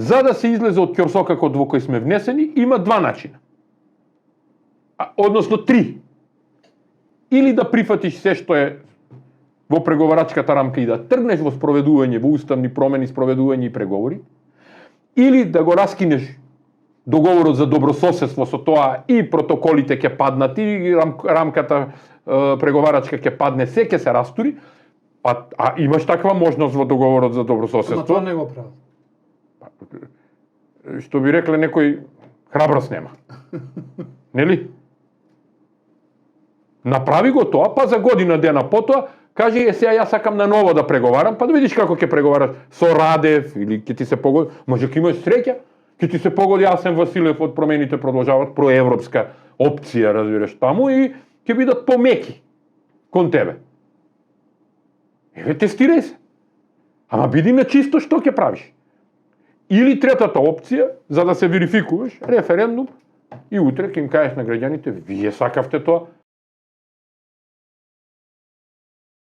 За да се излезе од ќорсокакот во кој сме внесени, има два начина. Односно три. Или да прифатиш се што е во преговарачката рамка и да тргнеш во спроведување, во уставни промени, спроведување и преговори, или да го раскинеш договорот за добрососедство, со тоа и протоколите ќе паднат, и рамката преговарачка ќе падне, се ќе се растури, а имаш таква можност во договорот за добрососедство. Ама тоа не го прават. Што би рекле некој, храброст нема. Нели? Направи го тоа, па за година дена потоа, кажи, сега јас сакам на ново да преговарам, па да видиш како ќе преговараш со Радев, или ќе ти се погоди, може ќе имаш среќа, ќе ти се погоди Асен Василев од промените продолжават, проевропска опција, разбираш, таму, и ќе бидат помеки кон тебе. Еве, тестирај се. Ама биди на чисто што ќе правиш. Или третата опција, за да се верификуваш, референдум, и утре ќе им кажеш на граѓаните, вие сакавте тоа,